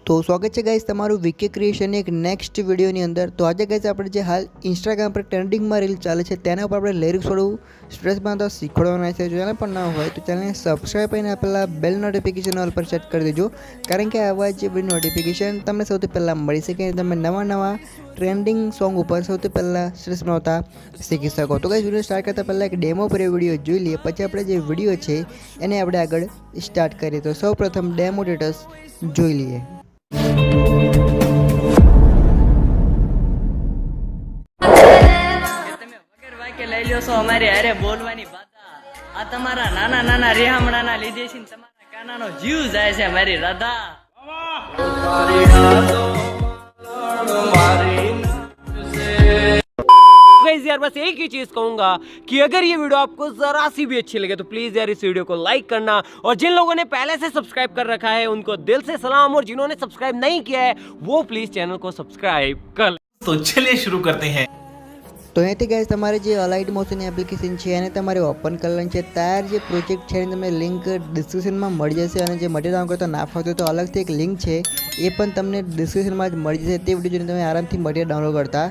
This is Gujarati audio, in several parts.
तो स्वागत है गाइस तमारू वीके क्रिएशन एक नेक्स्ट वीडियो ની અંદર। तो आज गाइस આપણે જે હાલ इंस्टाग्राम पर ट्रेंडिंग में રીલ ચાલે છે તેના ઉપર આપણે લિરિક્સ વાળું સ્ટ્રેસ બનાવતા શીખવાડવાના છે। જો ચેનલ પર ના હોય તો ચેનલને સબસ્ક્રાઇબ કરીને પહેલા બેલ નોટિફિકેશન ઓલ પર સેટ કરી દેજો, કારણ કે આવા જ વિડિયો નોટિફિકેશન તમને સૌથી પહેલા મળી શકે, તમે નવા ટ્રેન્ડિંગ સોંગ ઉપર સૌથી પહેલા સ્ટ્રેસ બનાવતા શીખી શકો। તો ગાइस વિડિયો સ્ટાર્ટ કરતા પહેલા એક ડેમો પર વિડિયો જોઈ લઈએ, પછી આપણે જે વિડિયો છે એને આપણે આગળ સ્ટાર્ટ કરીએ। તો સૌપ્રથમ ડેમો સ્ટેટસ જોઈ લઈએ। લઈ લ્યો છો અમારી હારે બોલવાની બાધા, આ તમારા નાના નાના રેહામણાના લીધે છે, તમારા કાનાનો જીવ જાય છે મારી રાધા। गाइस यार बस एक ही चीज कहूंगा कि अगर ये वीडियो आपको जरा सी भी अच्छी लगे तो प्लीज यार इस वीडियो को लाइक करना, और जिन लोगों ने पहले से सब्सक्राइब कर रखा है उनको दिल से सलाम, और जिन्होंने सब्सक्राइब नहीं किया है वो प्लीज चैनल को सब्सक्राइब कर। तो चलिए शुरू करते हैं। तो અહીંથી ગાઈસ તમારે જે અલાઇટ મોશન એપ્લિકેશન છે એને તમારે ઓપન કરવાની છે। ત્યાર જે પ્રોજેક્ટ છે એની તમને લિંક ડિસ્ક્રિપ્શનમાં મળી જશે, અને જે મટીરિયલ ડાઉનલોડ કરતા ના ફાવતો તો અલગથી એક લિંક છે એ પણ તમને ડિસ્ક્રિપ્શનમાં જ મળી જશે। તે વિડીયો જોઈને તમે આરામથી મટીરિયલ ડાઉનલોડ કરતા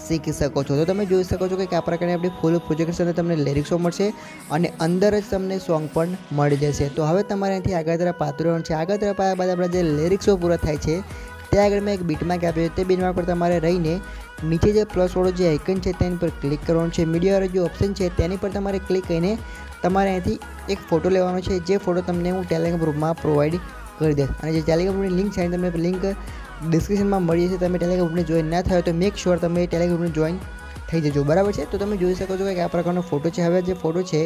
શીખી શકો છો। તો તમે જોઈ શકો છો કે આ પ્રકારની આપણી ફૂલ પ્રોજેક્ટ સાથે તમને લિરિક્સો મળશે અને અંદર જ તમને સોંગ પણ મળી જશે। તો હવે તમારે અહીંથી આગળ તરફ પાતળવાનું છે। આગળ તરફ આવ્યા બાદ આપણા જે લિરિક્સો પૂરા થાય છે ત્યાં આગળ મેં એક બીટમાર્ક આપ્યો છે, તે બીટમાર્ક પર તમારે રહીને નીચે જે પ્લસ વાળો જે આઇકન છે તેની પર ક્લિક કરવાનું છે। મીડિયાવાળો જે ઓપ્શન છે તેની પર તમારે ક્લિક કરીને તમારે અહીંથી એક ફોટો લેવાનો છે, જે ફોટો તમને હું ટેલિગ્રામ ગ્રુપમાં પ્રોવાઈડ કરી દઈશ। અને જે ટેલિગ્રામ ગ્રુપની લિંક છે તમને લિંક ડિસ્ક્રિપ્શનમાં મળી જશે। તમે ટેલિગ્રામ ગ્રુપને જોઈન ના થયો તો મેક શ્યોર તમે ટેલિગ્રામ ગ્રુપને જોઈન થઈ જજો, બરાબર છે। તો તમે જોઈ શકો છો કે આ પ્રકારનો ફોટો છે। હવે જે ફોટો છે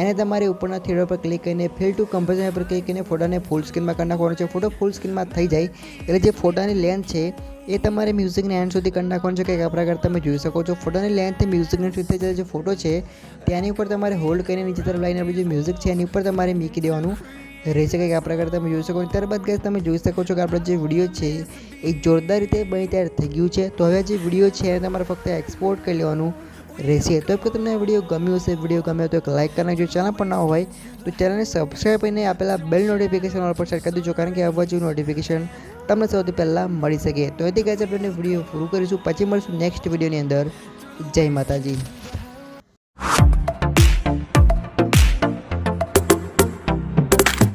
એને તમારે ઉપરના થ્રી ડોટ પર ક્લિક કરીને ફિલ ટુ કમ્પોઝિશન પર ક્લિક કરીને ફોટાને ફૂલ સ્ક્રીનમાં કરી નાખવાનો છે। ફોટો ફૂલ સ્ક્રીનમાં થઈ જાય એટલે જે ફોટાની લેન્થ છે એ તમારે મ્યુઝિકને એન્ડ સુધી કરી નાખવાનું છે, કે આ પ્રકાર તમે જોઈ શકો છો। ફોટાની લેન્થ મ્યુઝિકની રીતે જે ફોટો છે તેની ઉપર તમારે હોલ્ડ કરીને નીચે તરફ લાઈને આપણું જે મ્યુઝિક છે એની ઉપર તમારે મૂકી દેવાનું રહેશે, કે આ પ્રકાર તમે જોઈ શકો। ત્યારબાદ ગાઈસ તમે જોઈ શકો છો કે આપણો જે વિડીયો છે એ જોરદાર રીતે બની તૈયાર થઈ ગયું છે। તો હવે જે વિડીયો છે એને તમારે ફક્ત એક્સપોર્ટ કરી લેવાનું રહેશે। તો જો તમને વિડીયો ગમ્યો હશે, વિડીયો ગમ્યો તો એક લાઇક કરી નાખજો, ચેનલ પર ના હોય તો ચેનલને સબસ્ક્રાઈબ કરીને આપેલા બેલ નોટિફિકેશન ઓલ પર સેટ કરી દેજો, કારણ કે આવા જેવું નોટિફિકેશન તમને સૌથી પહેલાં મળી શકે। તો એથી ગાઈસ આપણે વિડીયો પૂરું કરીશું, પછી મળીશું નેક્સ્ટ વિડીયોની અંદર। જય માતાજી।